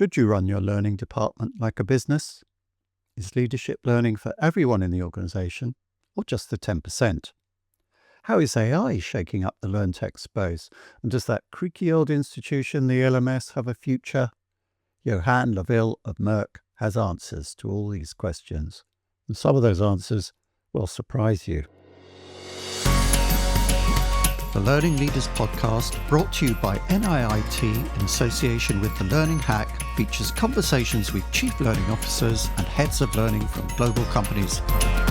Should you run your learning department like a business? Is leadership learning for everyone in the organization or just the 10%? How is AI shaking up the LearnTech space? And does that creaky old institution, the LMS, have a future? Johann Laville of Merck has answers to all these questions. And some of those answers will surprise you. The Learning Leaders Podcast, brought to you by NIIT in association with The Learning Hack, features conversations with chief learning officers and heads of learning from global companies.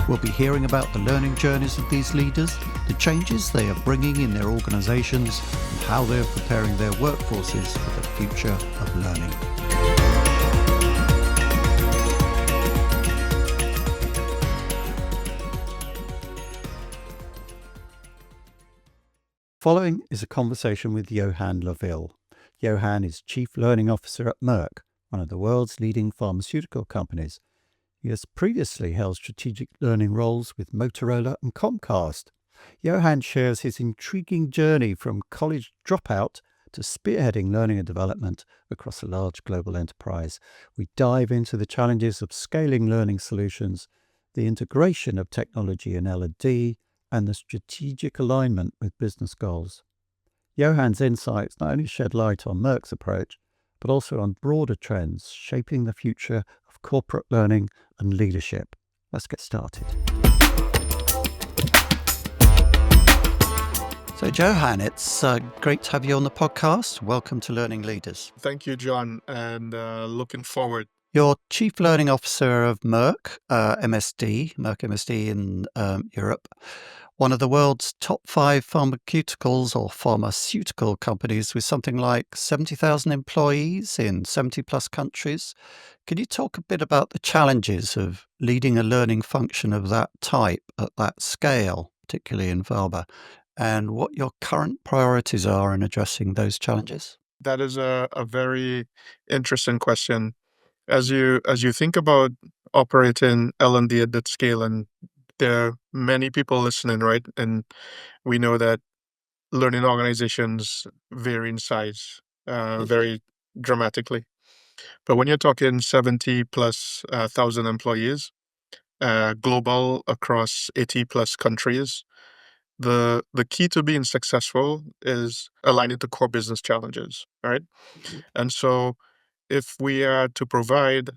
We'll be hearing about the learning journeys of these leaders, the changes they are bringing in their organizations, and how they are preparing their workforces for the future of learning. Following is a conversation with Johann Laville. Johann is Chief Learning Officer at Merck, one of the world's leading pharmaceutical companies. He has previously held strategic learning roles with Motorola and Comcast. Johann shares his intriguing journey from college dropout to spearheading learning and development across a large global enterprise. We dive into the challenges of scaling learning solutions, the integration of technology and L&D, and the strategic alignment with business goals. Johann's insights not only shed light on Merck's approach, but also on broader trends shaping the future of corporate learning and leadership. Let's get started. So Johann, it's great to have you on the podcast. Welcome to Learning Leaders. Thank you, John, and looking forward. You're Chief Learning Officer of Merck, Merck MSD in Europe. One of the world's top 5 pharmaceuticals or pharmaceutical companies with something like 70,000 employees in 70 plus countries. Can you talk a bit about the challenges of leading a learning function of that type at that scale, particularly in pharma, and what your current priorities are in addressing those challenges? That is a very interesting question. As you think about operating L&D at that scale, and there are many people listening, right? And we know that learning organizations vary in size very dramatically. But when you're talking 70 plus thousand employees, global across 80 plus countries, the key to being successful is aligning to core business challenges, right? And so if we are to provide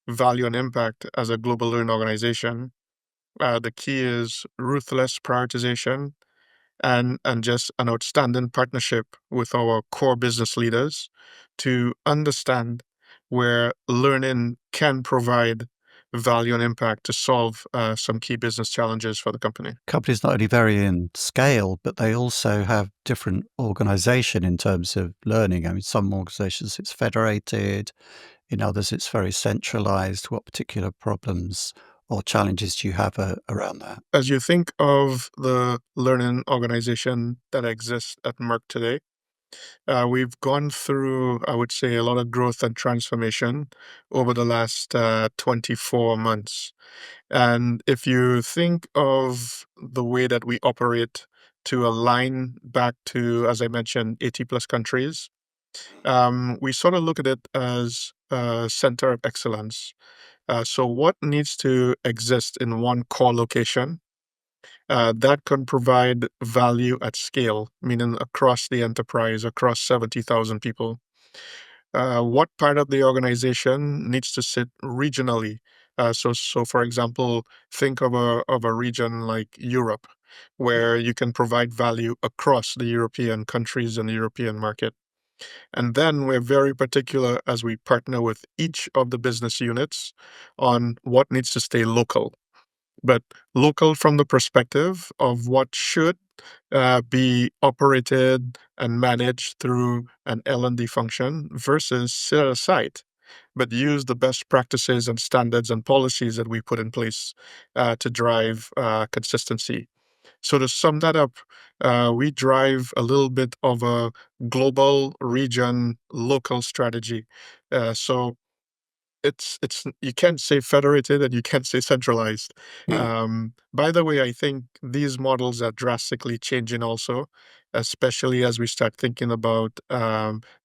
value and impact as a global learning organization, the key is ruthless prioritization and just an outstanding partnership with our core business leaders to understand where learning can provide value and impact to solve some key business challenges for the company. Companies not only vary in scale, but they also have different organization in terms of learning. I mean, some organizations it's federated, in others it's very centralized. What particular problems or challenges do you have around that? As you think of the learning organization that exists at Merck today, we've gone through, I would say, a lot of growth and transformation over the last 24 months. And if you think of the way that we operate to align back to, as I mentioned, 80 plus countries, we sort of look at it as a center of excellence. So what needs to exist in one core location that can provide value at scale, meaning across the enterprise, across 70,000 people? What part of the organization needs to sit regionally? So for example, think of a region like Europe, where you can provide value across the European countries and the European market. And then we're very particular as we partner with each of the business units on what needs to stay local. But local from the perspective of what should be operated and managed through an L&D function versus set aside, but use the best practices and standards and policies that we put in place to drive consistency. So to sum that up, we drive a little bit of a global, region, local strategy. So it's you can't say federated and you can't say centralized. By the way, I think these models are drastically changing also especially as we start thinking about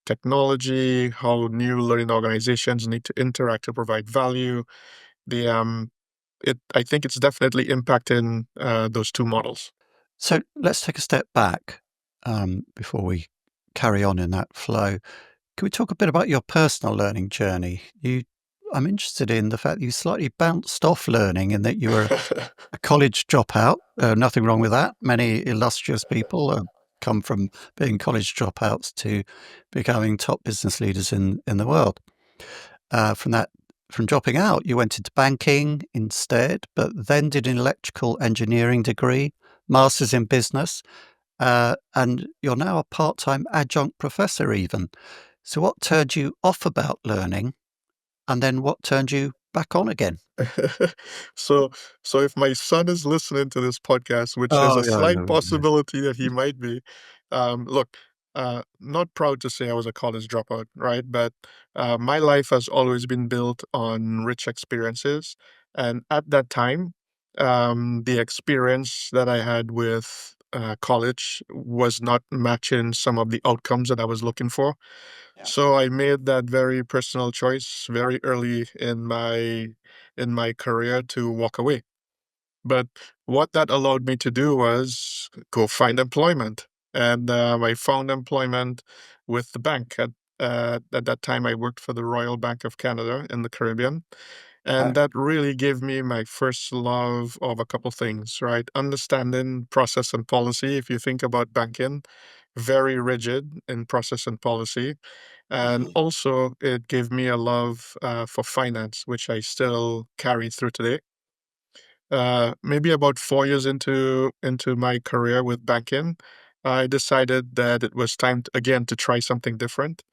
technology, how new learning organizations need to interact to provide value. The I think it's definitely impacting those two models. So let's take a step back before we carry on in that flow. Can we talk a bit about your personal learning journey? I'm interested in the fact that you slightly bounced off learning and that you were a college dropout. Nothing wrong with that. Many illustrious people come from being college dropouts to becoming top business leaders in the world. From that, from dropping out, you went into banking instead, but then did an electrical engineering degree, master's in business, and you're now a part-time adjunct professor even. So what turned you off about learning, and then what turned you back on again? so so if my son is listening to this podcast, which there's Oh, a yeah, slight yeah, yeah. possibility that he might be, look, not proud to say I was a college dropout, right? But my life has always been built on rich experiences, and at that time, the experience that I had with college was not matching some of the outcomes that I was looking for. Yeah. So I made that very personal choice very early in my career to walk away. But what that allowed me to do was go find employment. And I found employment with the bank. At that time, I worked for the Royal Bank of Canada in the Caribbean. Uh, And that really gave me my first love of a couple things, right? Understanding process and policy. If you think about banking, very rigid in process and policy. And also, it gave me a love for finance, which I still carry through today. Maybe about 4 years into my career with banking, I decided that it was time again to try something different.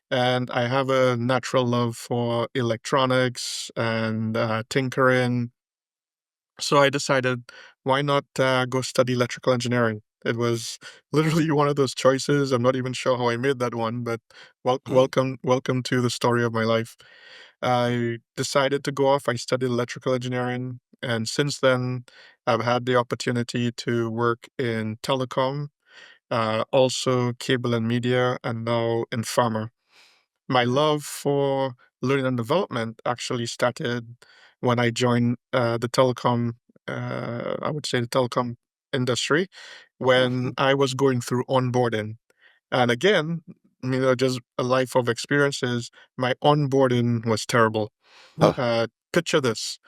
And I have a natural love for electronics and tinkering, so I decided, why not go study electrical engineering? It was literally one of those choices. I'm not even sure how I made that one, but welcome to the story of my life. I decided to go off. I studied electrical engineering, and since then, I've had the opportunity to work in telecom, also cable and media, and now in pharma. My love for learning and development actually started when I joined the telecom, I would say the telecom industry, when I was going through onboarding. And again, just a life of experiences, my onboarding was terrible. oh, Picture this.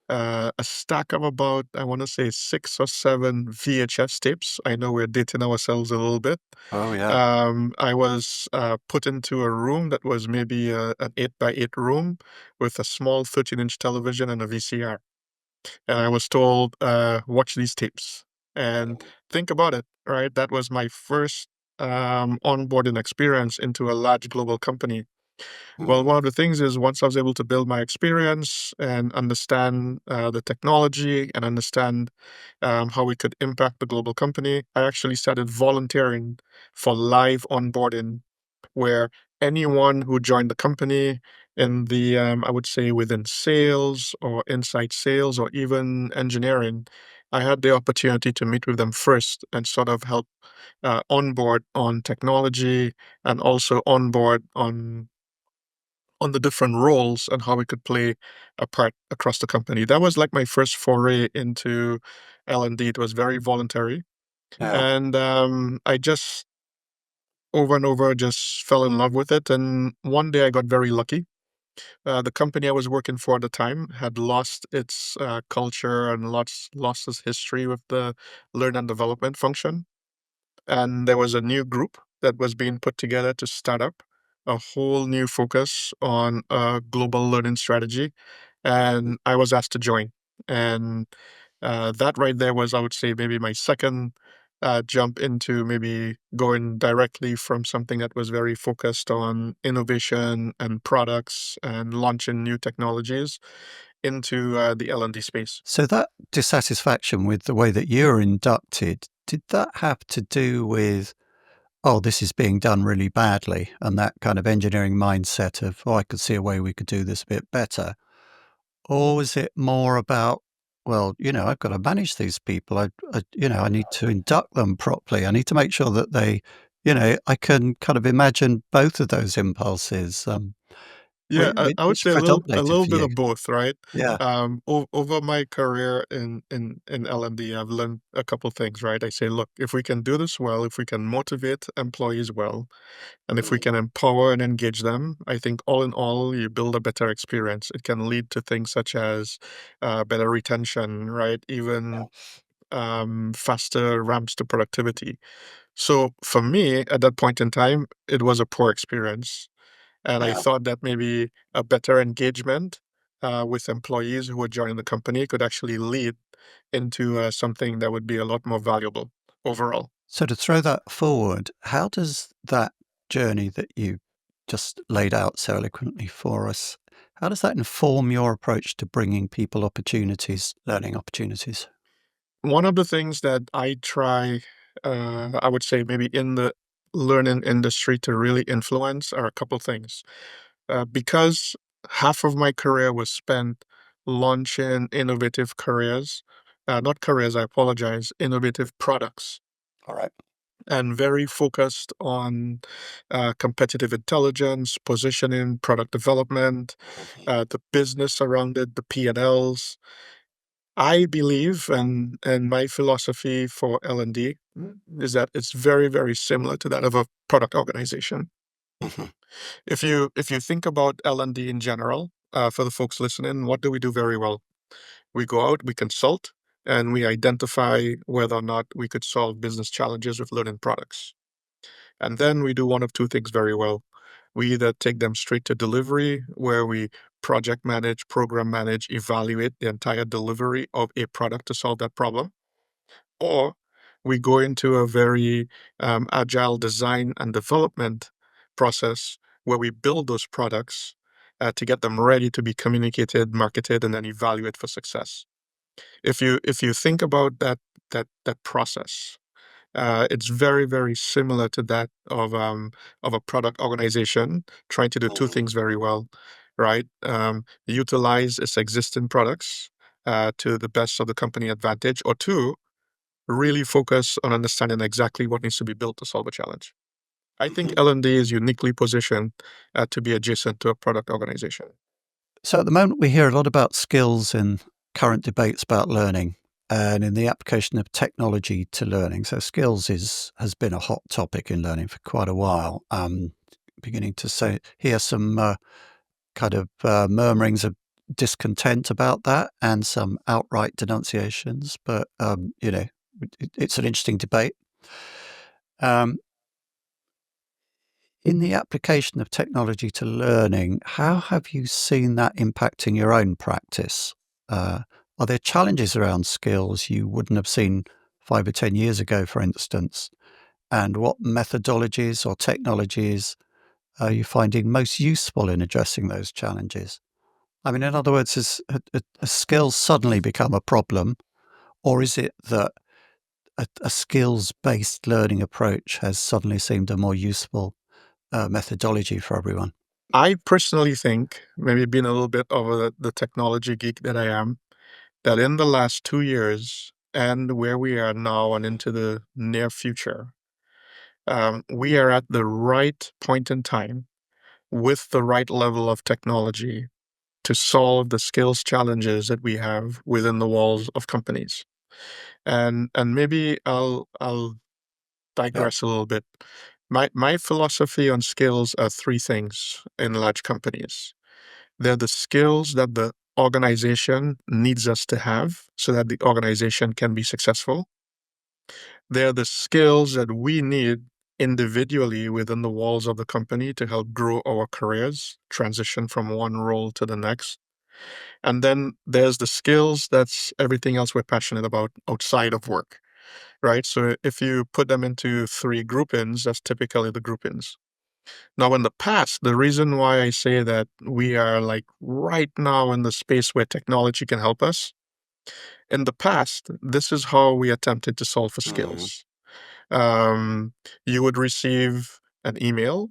A stack of about, I want to say, 6 or 7 VHS tapes. I know we're dating ourselves a little bit. oh, yeah. I was put into a room that was maybe an 8 by 8 room with a small 13-inch television and a VCR. And I was told, watch these tapes and think about it, right? That was my first onboarding experience into a large global company. Well, one of the things is once I was able to build my experience and understand the technology and understand how we could impact the global company, I actually started volunteering for live onboarding, where anyone who joined the company in the, I would say, within sales or inside sales or even engineering, I had the opportunity to meet with them first and sort of help onboard on technology and also onboard on the different roles and how we could play a part across the company. That was like my first foray into L&D. It was very voluntary. Yeah. And I just over and over just fell in love with it. And one day I got very lucky. The company I was working for at the time had lost its culture and lost its history with the learn and development function. And there was a new group that was being put together to start up a whole new focus on a global learning strategy. And I was asked to join. And that right there was, I would say, maybe my second jump into maybe going directly from something that was very focused on innovation and products and launching new technologies into the L&D space. So that dissatisfaction with the way that you were inducted, did that have to do with, oh, this is being done really badly, and that kind of engineering mindset of, oh, I could see a way we could do this a bit better? Or was it more about well, I've got to manage these people. I need to induct them properly. I need to make sure that they, I can kind of imagine both of those impulses. Yeah, I would Which say a predominated little for bit you? of both, right? Yeah. Over my career in L&D, I've learned a couple things, right? I say, look, if we can do this well, if we can motivate employees well, and if we can empower and engage them, I think all in all, you build a better experience. It can lead to things such as better retention, right? Even faster ramps to productivity. So for me, at that point in time, it was a poor experience. And I Yeah. thought that maybe a better engagement with employees who were joining the company could actually lead into something that would be a lot more valuable overall. So to throw that forward, how does that journey that you just laid out so eloquently for us, how does that inform your approach to bringing people opportunities, learning opportunities? One of the things that I try, I would say maybe in the learning industry to really influence are a couple things. Because half of my career was spent launching innovative careers, not careers, I apologize, innovative products, All right. and very focused on competitive intelligence, positioning, product development, Mhm. the business around it, the P&Ls. I believe, and my philosophy for L&D is that it's very, very similar to that of a product organization. Mhm. If you think about L&D in general, for the folks listening, what do we do very well? We go out, we consult, and we identify whether or not we could solve business challenges with learning products. And then we do one of two things very well. We either take them straight to delivery, where we project manage, program manage, evaluate the entire delivery of a product to solve that problem, or we go into a very agile design and development process where we build those products to get them ready to be communicated, marketed, and then evaluate for success. If you think about that process, it's very, very similar to that of a product organization trying to do two Mhm. things very well, right? Utilize its existing products to the best of the company advantage, or two, really focus on understanding exactly what needs to be built to solve a challenge. I think Mhm. L&D is uniquely positioned to be adjacent to a product organization. So at the moment, we hear a lot about skills in current debates about learning and in the application of technology to learning. So skills has been a hot topic in learning for quite a while. Beginning to hear some kind of murmurings of discontent about that and some outright denunciations. But it's an interesting debate. Um, in the application of technology to learning, how have you seen that impacting your own practice? Uh, are there challenges around skills you wouldn't have seen 5 or 10 years ago, for instance? And what methodologies or technologies are you finding most useful in addressing those challenges? I mean, in other words, has a skill suddenly become a problem, or is it that a skills based learning approach has suddenly seemed a more useful methodology for everyone? I personally think, maybe being a little bit of the technology geek that I am, that in the last 2 years and where we are now and into the near future, we are at the right point in time with the right level of technology to solve the skills challenges that we have within the walls of companies. And maybe I'll Yeah. digress a little bit. My philosophy on skills are three things in large companies. They're the skills that the organization needs us to have so that the organization can be successful. They're the skills that we need individually within the walls of the company to help grow our careers, transition from one role to the next. And then there's the skills that's everything else we're passionate about outside of work, right? So if you put them into three groupings, that's typically the groupings. Now, in the past, the reason why I say that we are like right now in the space where technology can help us, in the past, this is how we attempted to solve for Mhm. skills. You would receive an email,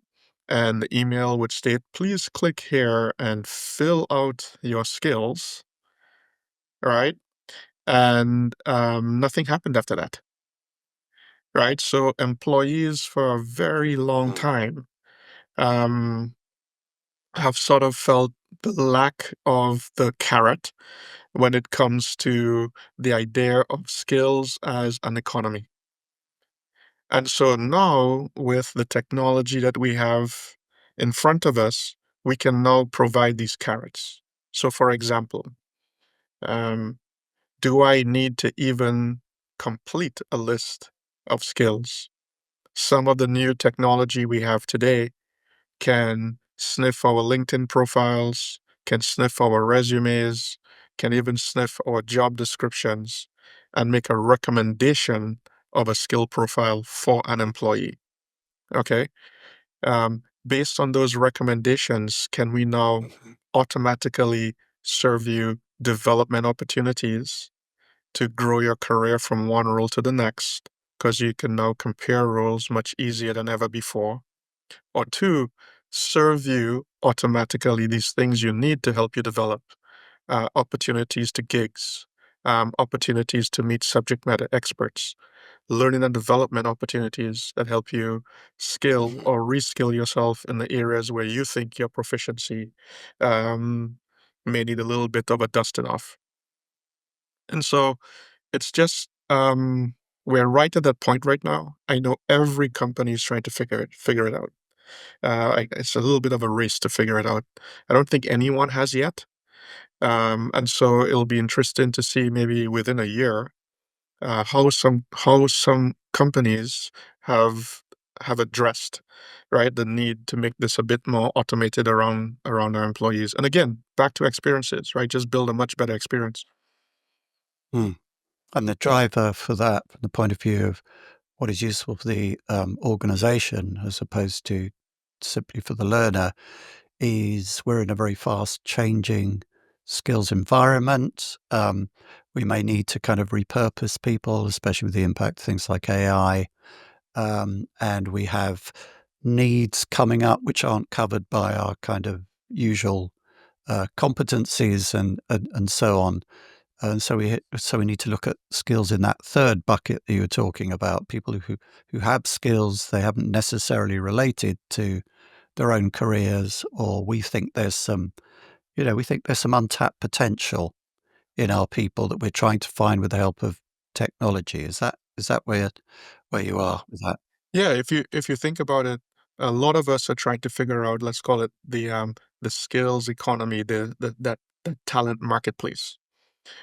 and the email would state, please click here and fill out your skills, right? and nothing happened after that, right? So employees for a very long time um, have sort of felt the lack of the carrot when it comes to the idea of skills as an economy. And so now, with the technology that we have in front of us, we can now provide these carrots. So, for example, um, do I need to even complete a list of skills? Some of the new technology we have today can sniff our LinkedIn profiles, can sniff our resumes, can even sniff our job descriptions and make a recommendation of a skill profile for an employee. Okay. Based on those recommendations, can we now automatically serve you development opportunities to grow your career from one role to the next? Because you can now compare roles much easier than ever before. Or two, serve you automatically these things you need to help you develop opportunities to gigs, opportunities to meet subject matter experts, learning and development opportunities that help you skill or reskill yourself in the areas where you think your proficiency um, may need a little bit of a dusting off. And so it's just we're right at that point right now. I know every company is trying to figure it out. It's a little bit of a race to figure it out. I don't think anyone has yet. And so it'll be interesting to see maybe within a year how some companies have have addressed right the need to make this a bit more automated around our employees. And again, back to experiences, right? Just build a much better experience. Hmm. And the driver for that, from the point of view of what is useful for the organization as opposed to simply for the learner, is we're in a very fast changing skills environment. We may need to kind of repurpose people, especially with the impact of things like AI. And we have needs coming up which aren't covered by our kind of usual competencies and so on. And so we need to look at skills in that third bucket that you were talking about. People who have skills they haven't necessarily related to their own careers, or we think there's some untapped potential in our people that we're trying to find with the help of technology. Is that where you are with that? Yeah, if you think about it, a lot of us are trying to figure out, let's call it the skills economy, the talent marketplace.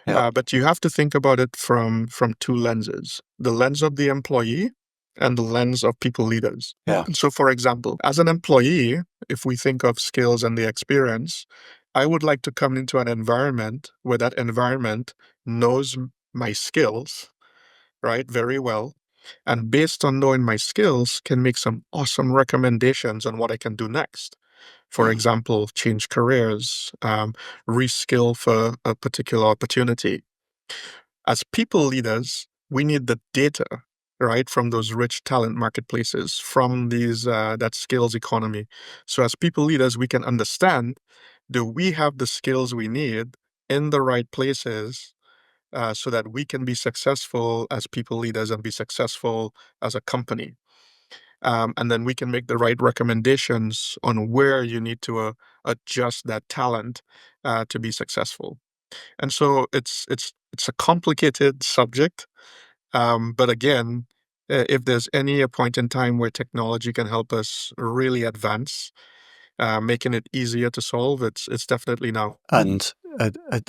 Yep. But you have to think about it from two lenses: the lens of the employee and the lens of people leaders. Yeah. And so, for example, as an employee, if we think of skills and the experience, I would like to come into an environment where that environment knows my skills, right, very well. And based on knowing my skills, can make some awesome recommendations on what I can do next. For Mm. example, change careers, reskill for a particular opportunity. As people leaders, we need the data, right, from those rich talent marketplaces, from these that skills economy. So as people leaders, we can understand, do we have the skills we need in the right places so that we can be successful as people leaders and be successful as a company. And then we can make the right recommendations on where you need to adjust that talent to be successful. And so it's a complicated subject, but again, if there's any a point in time where technology can help us really advance, making it easier to solve, it's definitely now. And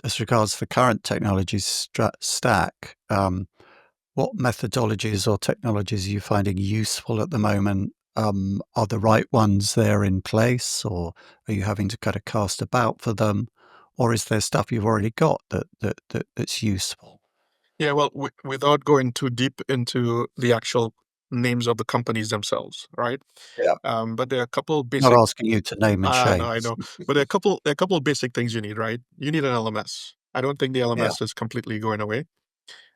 as regards the current technology stack, what methodologies or technologies are you finding useful at the moment? Are the right ones there in place, or are you having to kind of cast about for them, or is there stuff you've already got that's useful? Yeah, well, without going too deep into the actual names of the companies themselves, right? Yeah. But there are a couple Not basic. asking you to name and No, shame. I know, but there are a couple of basic things you need, right? You need an LMS. I don't think the Yeah. LMS is completely going away.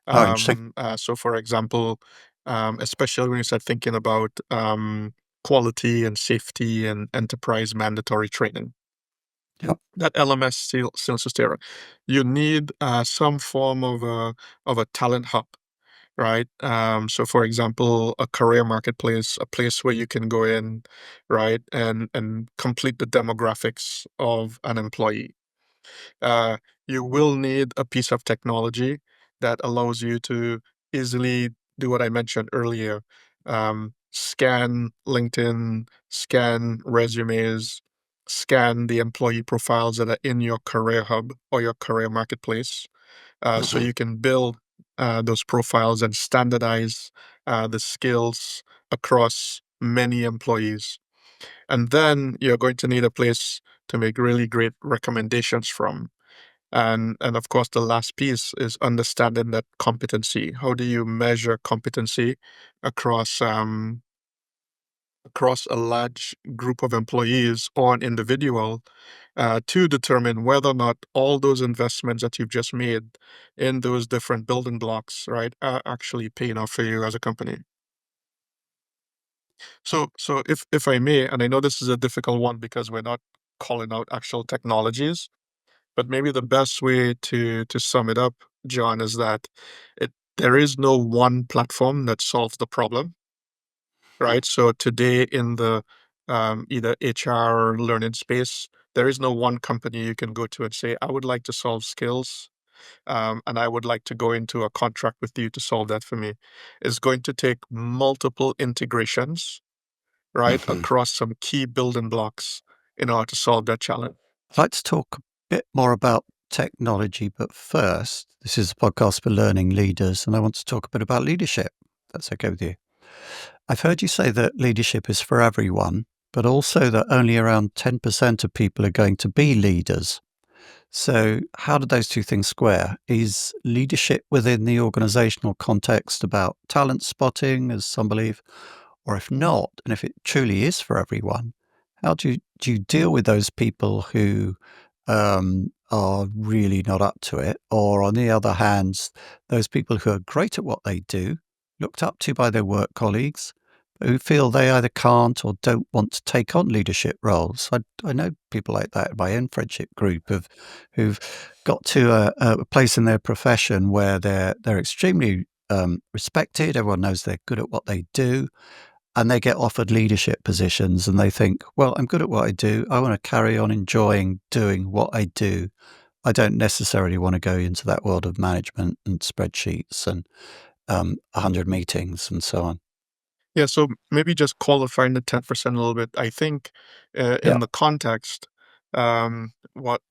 Oh, interesting. So, for example, especially when you start thinking about quality and safety and enterprise mandatory training, Yep. That LMS still sustain. You need some form of a talent hub, right? So for example, a career marketplace, a place where you can go in, right, and complete the demographics of an employee. Uh, you will need a piece of technology that allows you to easily do what I mentioned earlier. Scan LinkedIn, scan resumes, scan the employee profiles that are in your career hub or your career marketplace, so Mhm. you can build those profiles and standardize the skills across many employees. And then you're going to need a place to make really great recommendations from. And of course, the last piece is understanding that competency. How do you measure competency across across a large group of employees or an individual, to determine whether or not all those investments that you've just made in those different building blocks, right, are actually paying off for you as a company. So if I may, and I know this is a difficult one because we're not calling out actual technologies, but maybe the best way to sum it up, John, is that there is no one platform that solves the problem, right? So today in the either HR or learning space, there is no one company you can go to and say, I would like to solve skills, and I would like to go into a contract with you to solve that for me. It's going to take multiple integrations, right, Mhm. across some key building blocks in order to solve that challenge. I'd like to talk a bit more about technology, but first, this is a podcast for learning leaders, and I want to talk a bit about leadership. That's okay with you. I've heard you say that leadership is for everyone, but also that only around 10% of people are going to be leaders. So, how do those two things square? Is leadership within the organizational context about talent spotting, as some believe? Or if not, and if it truly is for everyone, how do you deal with those people who are really not up to it? Or on the other hand, those people who are great at what they do, looked up to by their work colleagues, but who feel they either can't or don't want to take on leadership roles. I know people like that in my own friendship group who've got to a place in their profession where they're extremely respected. Everyone knows they're good at what they do, and they get offered leadership positions, and they think, "Well, I'm good at what I do. I want to carry on enjoying doing what I do. I don't necessarily want to go into that world of management and spreadsheets and 100 meetings and so on." Yeah, so maybe just qualifying the 10% a little bit. I think Yeah. in the context, what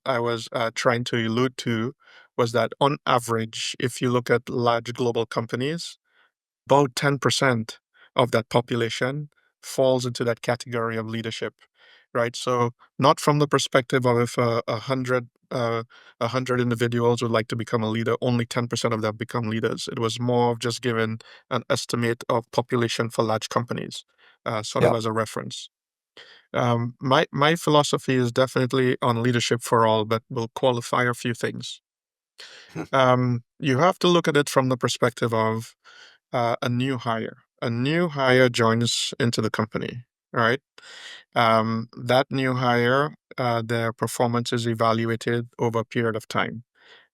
I was trying to allude to was that on average, if you look at large global companies, about 10% of that population falls into that category of leadership, right? So not from the perspective of if a hundred individuals would like to become a leader, only 10% of them become leaders. It was more of just given an estimate of population for large companies, sort of Yeah. as a reference. My philosophy is definitely on leadership for all, but will qualify a few things. You have to look at it from the perspective of a new hire. A new hire joins into the company, right? That new hire, their performance is evaluated over a period of time.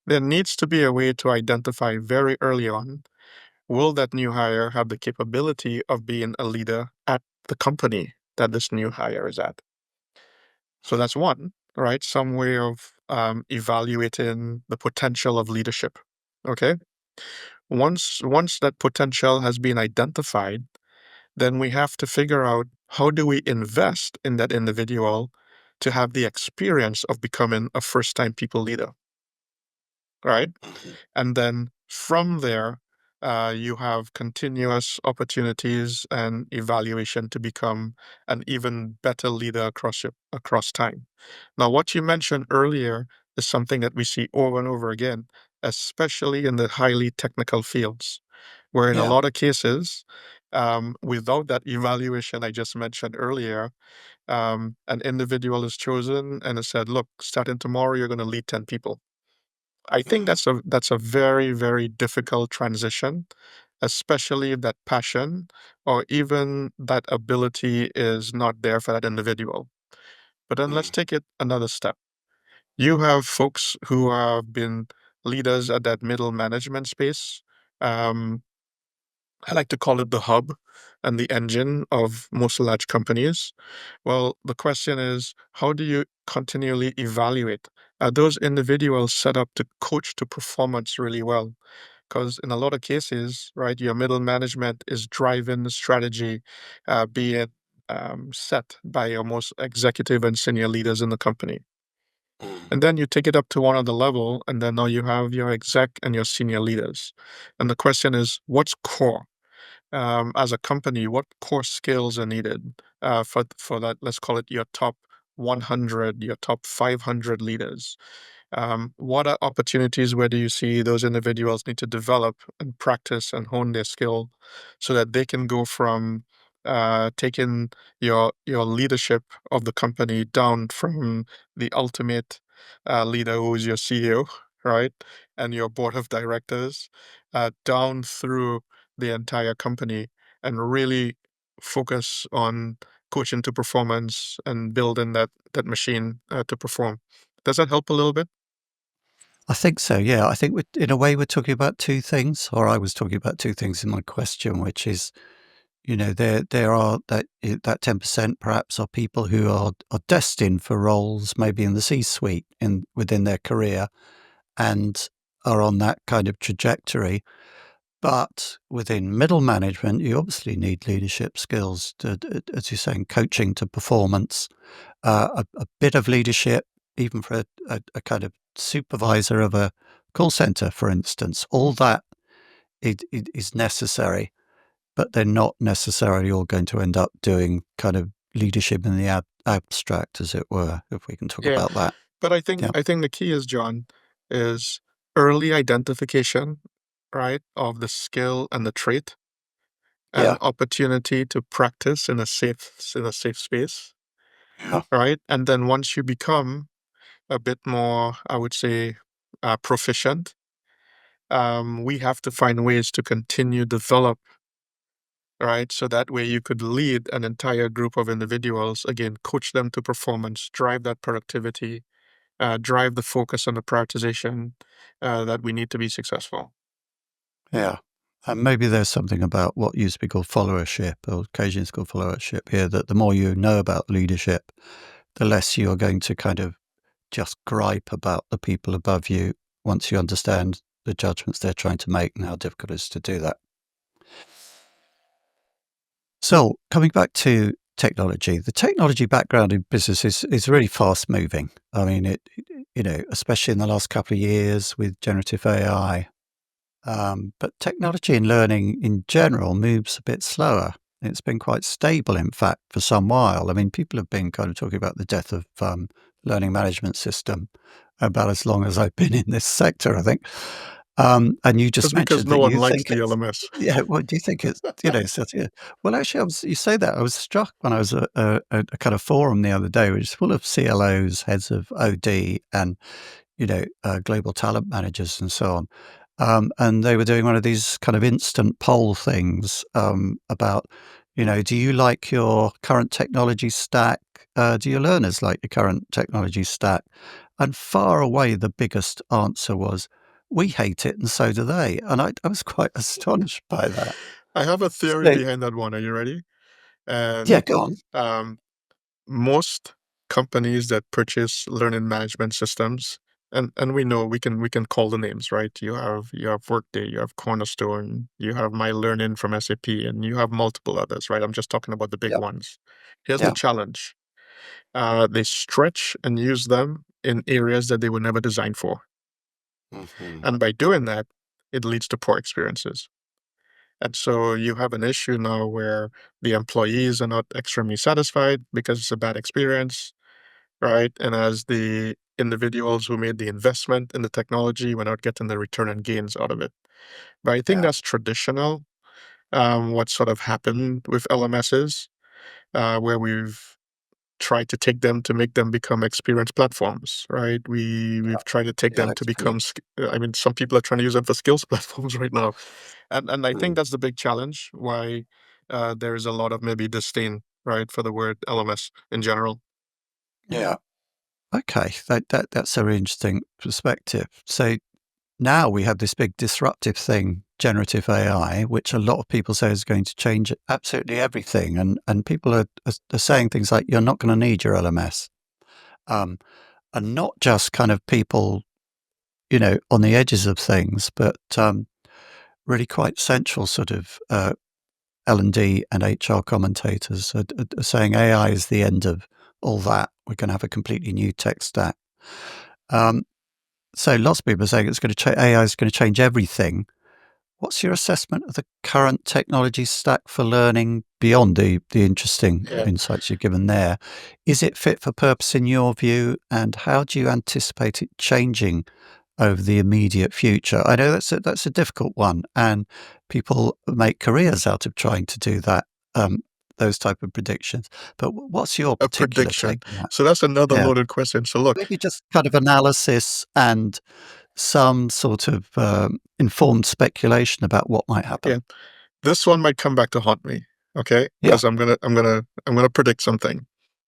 There needs to be a way to identify very early on, will that new hire have the capability of being a leader at the company that this new hire is at? So that's one, right? Some way of evaluating the potential of leadership. Okay. Once that potential has been identified, then we have to figure out how do we invest in that individual to have the experience of becoming a first-time people leader, right? Mhm. And then from there, you have continuous opportunities and evaluation to become an even better leader across time. Now, what you mentioned earlier is something that we see over and over again, especially in the highly technical fields, where in a Yeah. lot of cases, without that evaluation I just mentioned earlier, an individual is chosen and is said, "Look, starting tomorrow, you're going to lead 10 people." I think that's a very, very difficult transition, especially if that passion or even that ability is not there for that individual. But then let's Mm. take it another step. You have folks who have been leaders at that middle management space. Um, I like to call it the hub and the engine of most large companies. Well, the question is, how do you continually evaluate? Are those individuals set up to coach to performance really well? Because in a lot of cases, right, your middle management is driving the strategy, being set by your most executive and senior leaders in the company. Mm. And then you take it up to one other level, and then now you have your exec and your senior leaders. And the question is, what's core? As a company, what core skills are needed for that? Let's call it your top 100, your top 500 leaders. What are opportunities where do you see those individuals need to develop and practice and hone their skill so that they can go from taking your leadership of the company down from the ultimate leader who is your CEO, right, and your board of directors, down through the entire company and really focus on coaching to performance and building that machine to perform. Does that help a little bit? I think so, yeah. I think in a way, we're talking about two things, or I was talking about two things in my question, which is, there are that 10% perhaps are people who are destined for roles maybe in the C-suite within their career and are on that kind of trajectory. But within middle management, you obviously need leadership skills, as you're saying, coaching to performance, a bit of leadership, even for a kind of supervisor of a call center, for instance. All that it is necessary, but they're not necessarily all going to end up doing kind of leadership in the abstract, as it were, if we can talk Yeah, about that. but I think Yeah. I think the key is, John, is early identification, right, of the skill and the trait, and Yeah. opportunity to practice in a safe space, Yeah. right? And then once you become a bit more, I would say, proficient, we have to find ways to continue develop, right? So that way you could lead an entire group of individuals, again, coach them to performance, drive that productivity, drive the focus on the prioritization that we need to be successful. Yeah. And maybe there's something about what used to be called followership, or occasionally it's called followership here, that the more you know about leadership, the less you're going to kind of just gripe about the people above you once you understand the judgments they're trying to make and how difficult it is to do that. So, coming back to technology, the technology background in business is really fast moving. I mean, especially in the last couple of years with generative AI. But technology and learning in general moves a bit slower. It's been quite stable, in fact, for some while. I mean, people have been kind of talking about the death of learning management system about as long as I've been in this sector, I think. And you That's just because mentioned no that one you likes think the it's, LMS. yeah. What do you think it's, so, yeah. Well, actually, you say that. I was struck when I was at a kind of forum the other day, which is full of CLOs, heads of OD, and global talent managers and so on. And they were doing one of these kind of instant poll things about, do you like your current technology stack? Do your learners like your current technology stack? And far away, the biggest answer was, we hate it, and so do they. And I was quite astonished by that. I have a theory So, behind that one. Are you ready? yeah, And go on. um, most companies that purchase learning management systems, and we know we can call the names, right? You have Workday, you have Cornerstone, you have My Learning from SAP, and you have multiple others, right? I'm just talking about the big Yeah, ones. Here's the yeah. challenge. They stretch and use them in areas that they were never designed for. Hmm. And by doing that, it leads to poor experiences. And so you have an issue now where the employees are not extremely satisfied because it's a bad experience, right? And as the individuals who made the investment in the technology were not getting the return and gains out of it. But I think Yeah, that's traditional, what sort of happened with LMSs, where we've tried to take them to make them become experience platforms, right? We've tried to take yeah, them to absolutely. become. I mean, some people are trying to use them for skills platforms right now, and I think Mm. that's the big challenge. Why there is a lot of maybe disdain, right, for the word LMS in general. Yeah. Okay. That's a very interesting perspective. So now we have this big disruptive thing, generative AI, which a lot of people say is going to change absolutely everything. And people are saying things like, you're not going to need your LMS. Um, and not just kind of people, on the edges of things, but really quite central sort of L&D and HR commentators are saying AI is the end of all that. We're going to have a completely new tech stack. Um, so lots of people are saying AI is going to change everything. What's your assessment of the current technology stack for learning beyond the interesting Yeah. insights you've given there? Is it fit for purpose in your view? And how do you anticipate it changing over the immediate future? I know that's a difficult one, and people make careers out of trying to do that, those type of predictions. But what's your A particular take prediction. on that? So that's another Yeah, loaded question. So look, maybe just kind of analysis and some sort of informed speculation about what might happen. yeah, this one might come back to haunt me. Okay, Yeah, because I'm gonna predict something.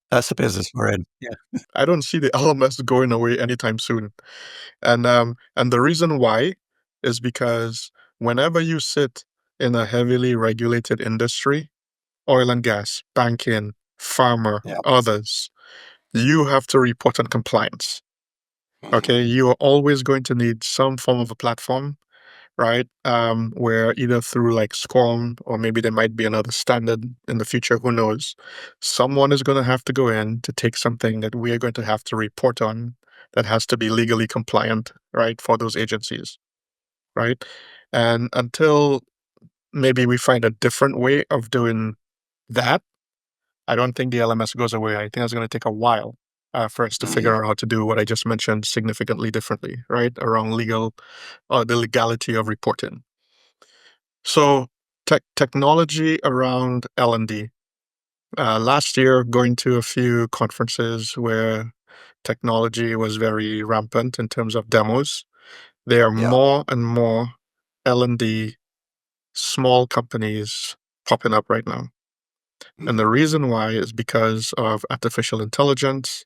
that's the business we're in. Yeah, I don't see the LMS going away anytime soon. And the reason why is because whenever you sit in a heavily regulated industry, oil and gas, banking, pharma, yeah, others, you have to report on compliance. mhm, Okay, you are always going to need some form of a platform, right? Where either through like SCORM or maybe there might be another standard in the future, who knows? Someone is going to have to go in to take something that we are going to have to report on that has to be legally compliant, right, for those agencies, right? And until maybe we find a different way of doing that, I don't think the LMS goes away. I think it's going to take a while for us to figure mhm, out how to do what I just mentioned significantly differently, right? Around the legality of reporting. So technology around L&D. Last year, going to a few conferences where technology was very rampant in terms of demos. There are yeah, more and more L&D small companies popping up right now. And the mhm, reason why is because of artificial intelligence.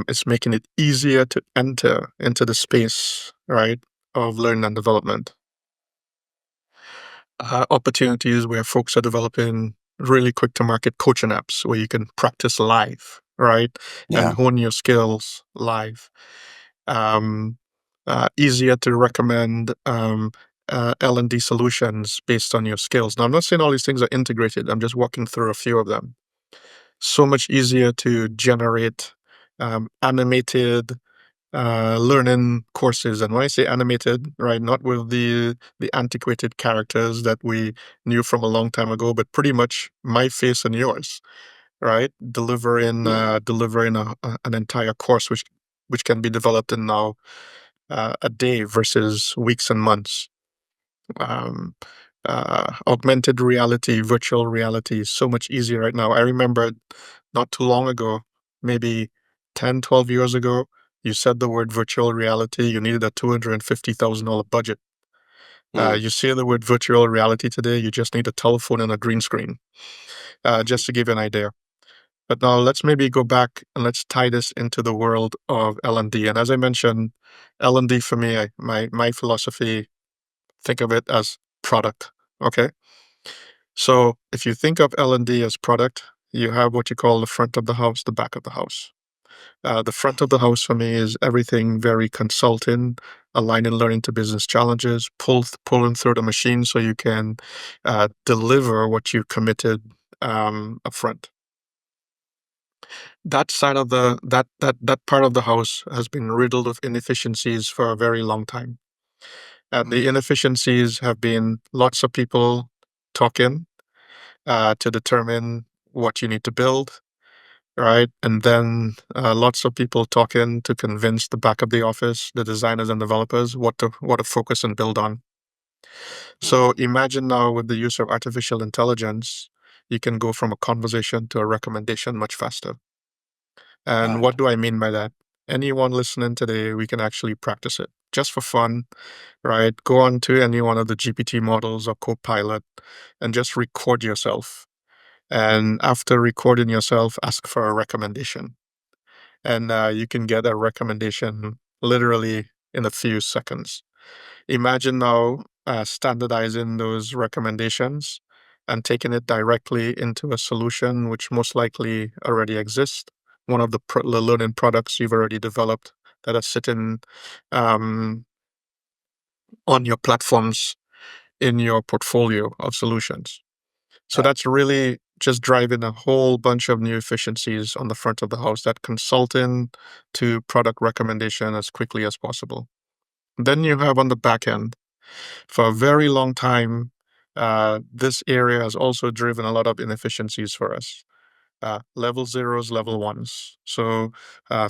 It's making it easier to enter into the space, right, of learning and development. Opportunities where folks are developing really quick to market coaching apps where you can practice live, right, and yeah, hone your skills live. Um, Easier to recommend L&D solutions based on your skills. Now, I'm not saying all these things are integrated. I'm just walking through a few of them. So much easier to generate animated learning courses. And when I say animated, right, not with the antiquated characters that we knew from a long time ago, but pretty much my face and yours, right, mhm, delivering an entire course which can be developed in now a day versus weeks and months. Um, Augmented reality, virtual reality is so much easier right now. I remember not too long ago, maybe 10, 12 years ago, you said the word virtual reality, you needed a $250,000 budget. mm, You say the word virtual reality today, you just need a telephone and a green screen, mhm, just to give you an idea. But now let's maybe go back and let's tie this into the world of L&D. And as I mentioned, L&D for me, my philosophy, think of it as product. Okay. So if you think of L&D as product, you have what you call the front of the house, the back of the house. The front of the house for me is everything very consulting, aligning learning to business challenges, pulling through the machine so you can deliver what you committed upfront. That side of that part of the house has been riddled with inefficiencies for a very long time. The mhm, inefficiencies have been lots of people talking to determine what you need to build, right? And then lots of people talking to convince the back of the office, the designers and developers, what to focus and build on. So mhm. imagine now with the use of artificial intelligence, you can go from a conversation to a recommendation much faster. And Right. what do I mean by that? Anyone listening today, we can actually practice it just for fun, right? Go on to any one of the GPT models or Copilot and just record yourself. And after recording yourself, ask for a recommendation. and you can get a recommendation literally in a few seconds. Imagine now standardizing those recommendations and taking it directly into a solution which most likely already exists, one of the learning products you've already developed that are sitting um, on your platforms in your portfolio of solutions. So Yeah. that's really just driving a whole bunch of new efficiencies on the front of the house, that consulting to product recommendation as quickly as possible. Then you have on the back end, for a very long time, this area has also driven a lot of inefficiencies for us. Level zeros, level ones. So,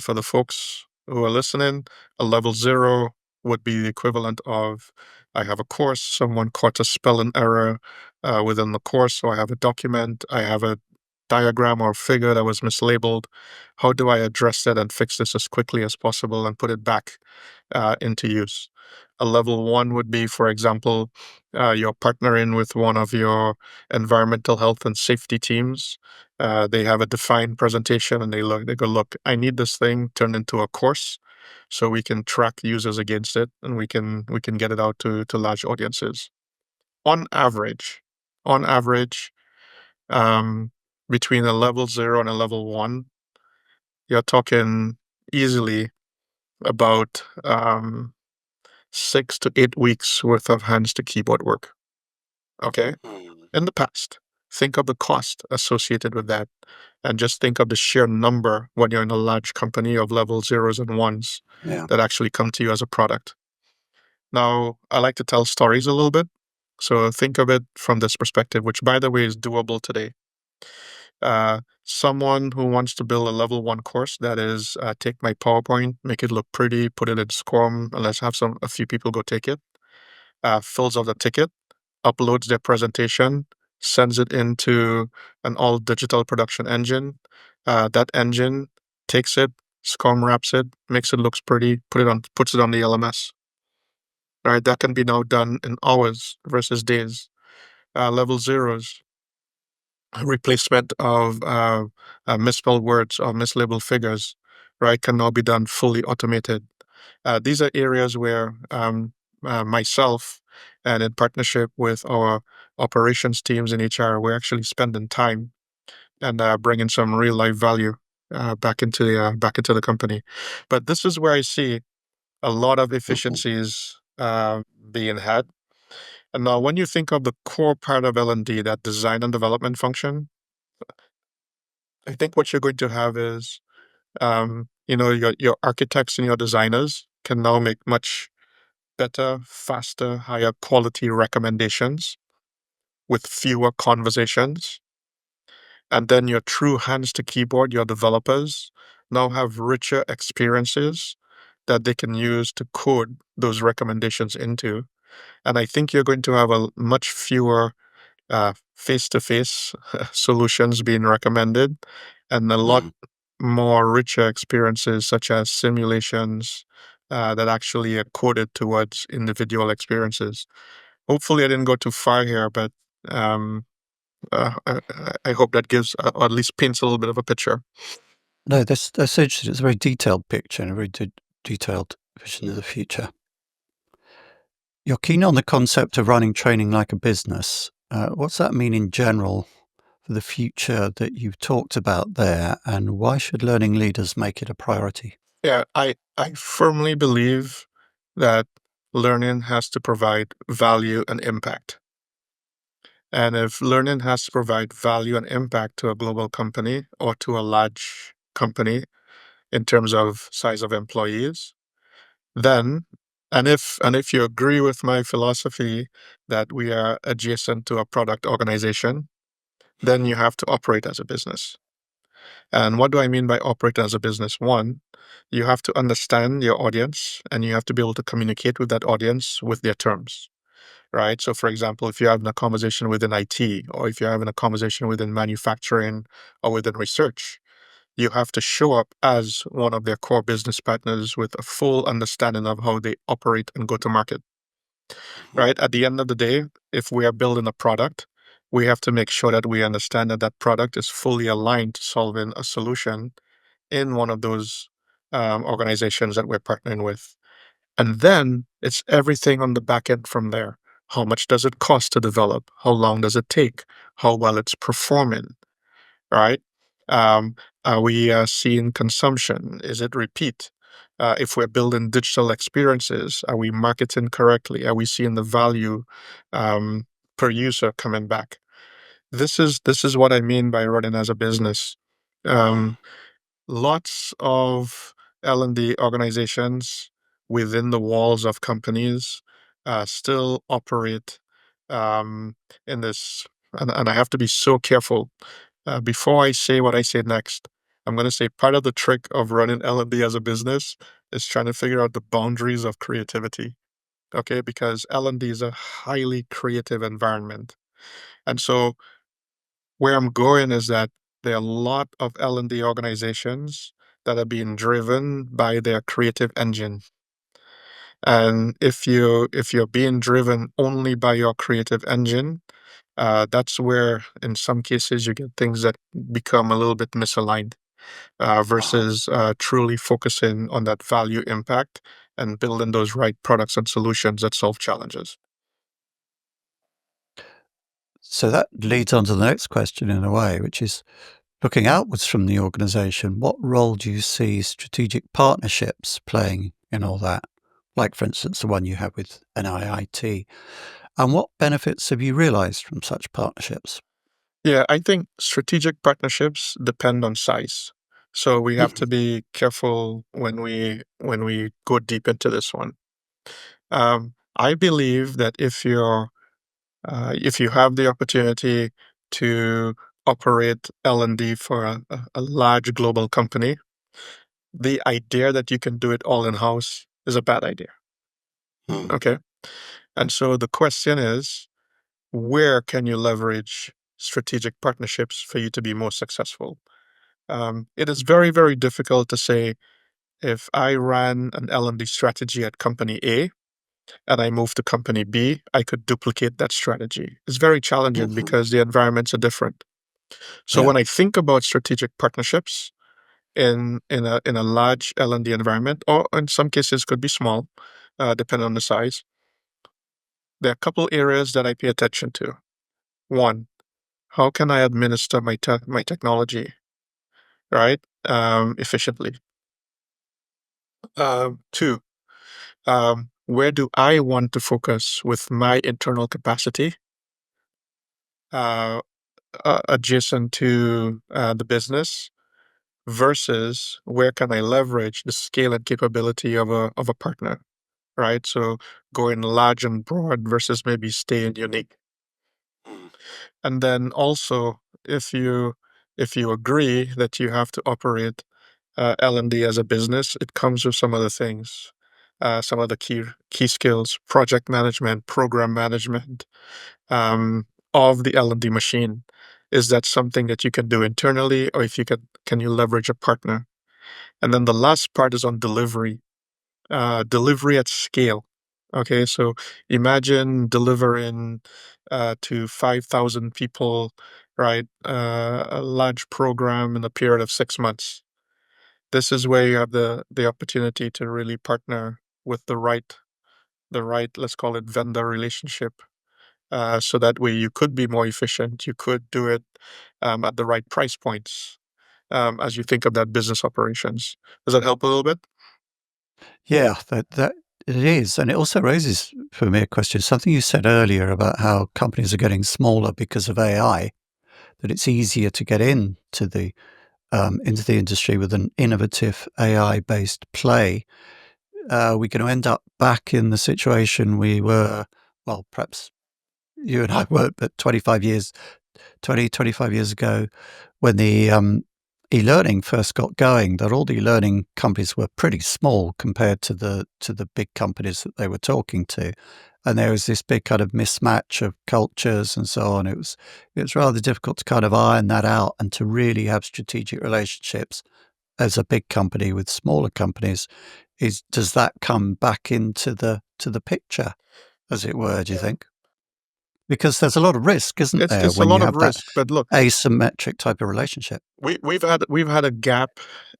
for the folks who are listening, a level zero would be the equivalent of I have a course, someone caught a spelling error within the course, so I have a document, I have a diagram or figure that was mislabeled. How do I address that and fix this as quickly as possible and put it back into use? A level one would be, for example, you're partnering with one of your environmental health and safety teams. They have a defined presentation and they go, look, I need this thing turned into a course so we can track users against it and we can get it out to large audiences. On average, on average, um, between a level zero and a level one, you're talking easily about 6 to 8 weeks worth of hands to keyboard work. Okay. Mm. In the past, think of the cost associated with that. And just think of the sheer number when you're in a large company of level zeros and ones Yeah. that actually come to you as a product. Now, I like to tell stories a little bit. So think of it from this perspective, which, by the way, is doable today. Someone who wants to build a level one course, that is, take my PowerPoint, make it look pretty, put it in Scrum, and let's have a few people go take it, fills out the ticket, uploads their presentation, sends it into an all digital production engine. That engine takes it, Scrum wraps it, makes it looks pretty, puts it on the LMS. Right, that can be now done in hours versus days. Level zeros, replacement of misspelled words or mislabeled figures, right, can now be done fully automated. These are areas where myself and in partnership with our operations teams in HR, we're actually spending time and bringing some real life value back into the company. But this is where I see a lot of Mhm. efficiencies being had. And now, when you think of the core part of L&D, that design and development function, I think what you're going to have is, your architects and your designers can now make much better, faster, higher quality recommendations with fewer conversations. And then your true hands to keyboard, your developers now have richer experiences that they can use to code those recommendations into. And I think you're going to have a much fewer face to face solutions being recommended and a lot Mm. more richer experiences, such as simulations that actually are coded towards individual experiences. Hopefully, I didn't go too far here, but um, I hope that gives, or at least paints a little bit of a picture. No, that's interesting. It's a very detailed picture and a very detailed vision of the future. You're keen on the concept of running training like a business. What's that mean in general for the future that you've talked about there, and why should learning leaders make it a priority? Yeah, I firmly believe that learning has to provide value and impact. And if learning has to provide value and impact to a global company or to a large company in terms of size of employees, then and if you agree with my philosophy that we are adjacent to a product organization, then you have to operate as a business. And what do I mean by operate as a business? One, you have to understand your audience and you have to be able to communicate with that audience with their terms, right? So, for example, if you're having a conversation within IT or if you're having a conversation within manufacturing or within research, you have to show up as one of their core business partners with a full understanding of how they operate and go to market, Mhm. right? At the end of the day, if we are building a product, we have to make sure that we understand that that product is fully aligned to solving a solution in one of those organizations that we're partnering with. And then it's everything on the back end from there. How much does it cost to develop? How long does it take? How well it's performing, right? Um, are we seeing consumption? Is it repeat? If we're building digital experiences, are we marketing correctly? Are we seeing the value um, per user coming back? This is what I mean by running as a business. Um, Lots of L&D organizations within the walls of companies still operate um, in this, and I have to be so careful. Before I say what I say next, I'm going to say part of the trick of running L&D as a business is trying to figure out the boundaries of creativity. Okay, because L&D is a highly creative environment, and so where I'm going is that there are a lot of L&D organizations that are being driven by their creative engine. And if you're being driven only by your creative engine, that's where, in some cases, you get things that become a little bit misaligned versus truly focusing on that value impact and building those right products and solutions that solve challenges. So that leads on to the next question in a way, which is looking outwards from the organization, what role do you see strategic partnerships playing in all that? Like, for instance, the one you have with NIIT. And what benefits have you realized from such partnerships? Yeah, I think strategic partnerships depend on size. So we have to be careful when we go deep into this one. I believe that if you have the opportunity to operate L&D for a large global company, the idea that you can do it all in-house is a bad idea. Okay. And so the question is, where can you leverage strategic partnerships for you to be more successful? It is very, very difficult to say if I ran an L&D strategy at company A and I moved to company B, I could duplicate that strategy. It's very challenging because the environments are different. So Yeah. when I think about strategic partnerships in a large L&D environment, or in some cases could be small, depending on the size, there are a couple areas that I pay attention to. One, how can I administer my technology, right, efficiently? Two, where do I want to focus with my internal capacity uh, adjacent to the business versus where can I leverage the scale and capability of a partner, right? So going large and broad versus maybe staying unique. And then also, if you if you agree that you have to operate L&D as a business, it comes with some other things, some of the key skills, project management, program management, um, of the L&D machine. Is that something that you can do internally, or if you can you leverage a partner? And then the last part is on delivery, delivery at scale. Okay, so imagine delivering to 5,000 people, right? A large program in a period of 6 months. This is where you have the opportunity to really partner with the right, let's call it vendor relationship. So that way you could be more efficient. You could do it at the right price points as you think of that business operations. Does that help a little bit? Yeah, that it is. And it also raises for me a question, something you said earlier about how companies are getting smaller because of AI, that it's easier to get into the industry with an innovative AI-based play. We're going to end up back in the situation we were, well, perhaps you and I weren't, but 25 years ago when the e-learning first got going, that all the e-learning companies were pretty small compared to the big companies that they were talking to. And there was this big kind of mismatch of cultures and so on. It was rather difficult to kind of iron that out and to really have strategic relationships as a big company with smaller companies. Does that come back into the picture, as it were, do you Yeah. think? Because there's a lot of risk, isn't there, It's a when you lot of have that risk, but look, asymmetric type of relationship? we've had a gap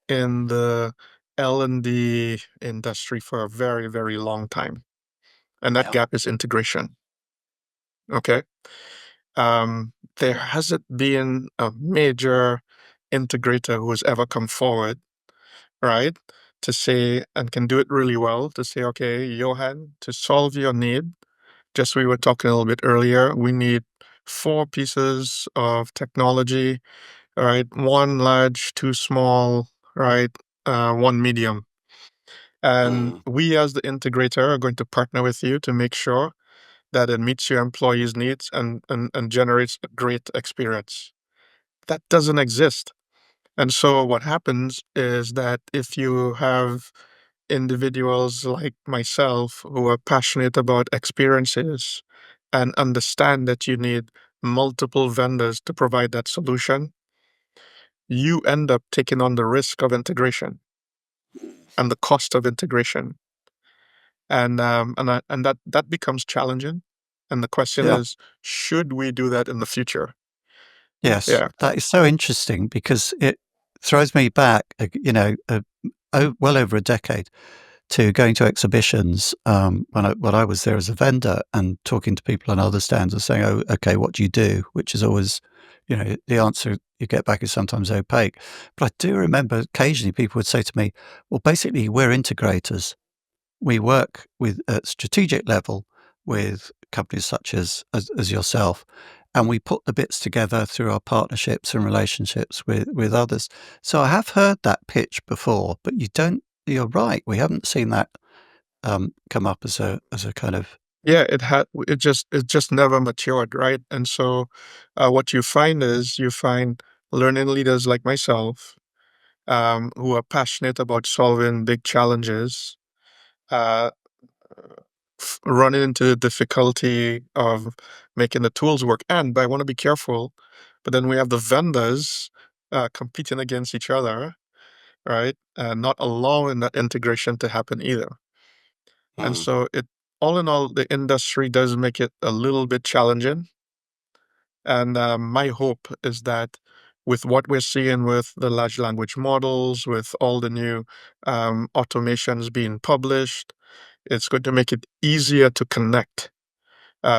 in the L&D industry for a very, very long time, and that Yeah. gap is integration. Okay. There hasn't been a major integrator who has ever come forward, right, to say and can do it really well to say, okay, Johan, to solve your need, just we were talking a little bit earlier, we need four pieces of technology, all right, one large, two small, right, one medium. And Mm. we, as the integrator, are going to partner with you to make sure that it meets your employees' needs and generates a great experience. That doesn't exist. And so what happens is that if you have individuals like myself who are passionate about experiences and understand that you need multiple vendors to provide that solution, you end up taking on the risk of integration and the cost of integration. And that becomes challenging. And the question Yeah. is, should we do that in the future? Yes. Yeah. That is so interesting because it throws me back, well over a decade to going to exhibitions, when I was there as a vendor and talking to people on other stands and saying, "Oh, okay, what do you do?" Which is always, the answer you get back is sometimes opaque. But I do remember occasionally people would say to me, "Well, basically, we're integrators. We work with at strategic level with companies such as yourself, and we put the bits together through our partnerships and relationships with others." So I have heard that pitch before, but you're right, we haven't seen that come up as a kind of. Yeah, it just never matured, right? And so what you find is you find learning leaders like myself, who are passionate about solving big challenges, uh, running into the difficulty of making the tools work. And I want to be careful, but then we have the vendors competing against each other, right? Not allowing that integration to happen either. And Mm. so all in all, the industry does make it a little bit challenging. And my hope is that with what we're seeing with the large language models, with all the new automations being published, it's going to make it easier to connect.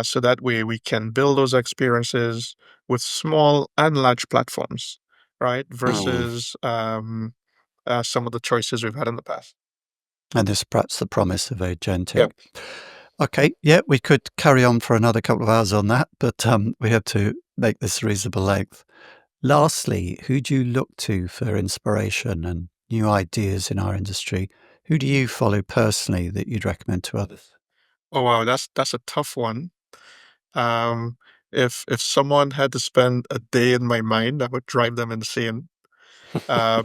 So that way we can build those experiences with small and large platforms, right? Mm. Versus some of the choices we've had in the past. And this is perhaps the promise of Yeah. agentic. Okay, yeah, we could carry on for another couple of hours on that, but we have to make this reasonable length. Lastly, who do you look to for inspiration and new ideas in our industry? Who do you follow personally that you'd recommend to others? Oh wow, that's a tough one. Um, if someone had to spend a day in my mind, that would drive them insane.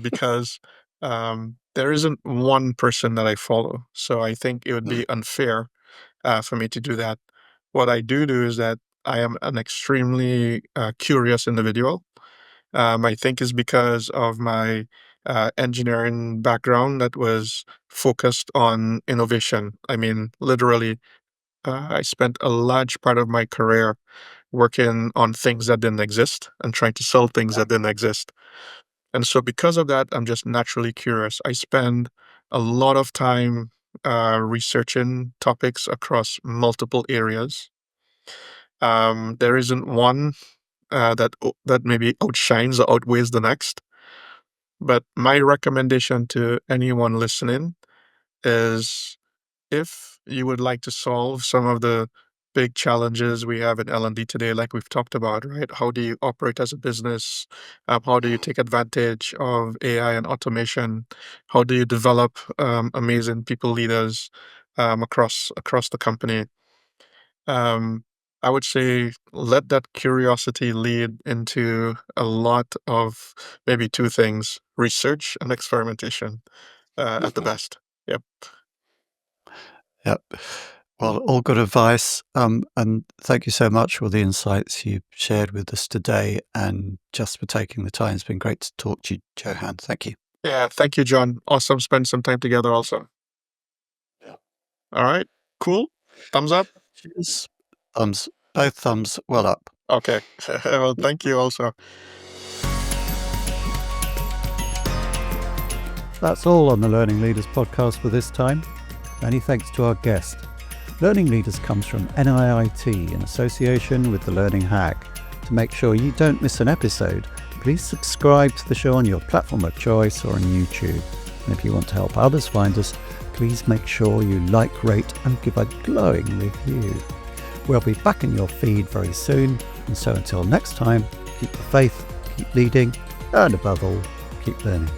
Because there isn't one person that I follow, so I think it would Mm. be unfair for me to do that. What I do is that I am an extremely curious individual. I think is because of my engineering background that was focused on innovation. I mean, literally, I spent a large part of my career working on things that didn't exist and trying to sell things Yeah. that didn't exist. And so, because of that, I'm just naturally curious. I spend a lot of time researching topics across multiple areas. There isn't one that maybe outshines or outweighs the next. But my recommendation to anyone listening is if you would like to solve some of the big challenges we have in L&D today, like we've talked about, right? How do you operate as a business? How do you take advantage of AI and automation? How do you develop amazing people leaders across the company? Um, I would say let that curiosity lead into a lot of maybe two things: research and experimentation at the Mhm. best. Yep. Yep. Well, all good advice. And thank you so much for the insights you shared with us today and just for taking the time. It's been great to talk to you, Johan. Thank you. Yeah. Thank you, John. Awesome. Spend some time together also. Yeah. All right. Cool. Thumbs up. Cheers. Thumbs Both thumbs well up. Okay. Well, thank you also. That's all on the Learning Leaders podcast for this time. Many thanks to our guest. Learning Leaders comes from NIIT in association with The Learning Hack. To make sure you don't miss an episode, please subscribe to the show on your platform of choice or on YouTube. And if you want to help others find us, please make sure you like, rate and give a glowing review. We'll be back in your feed very soon, and so until next time, keep the faith, keep leading, and above all, keep learning.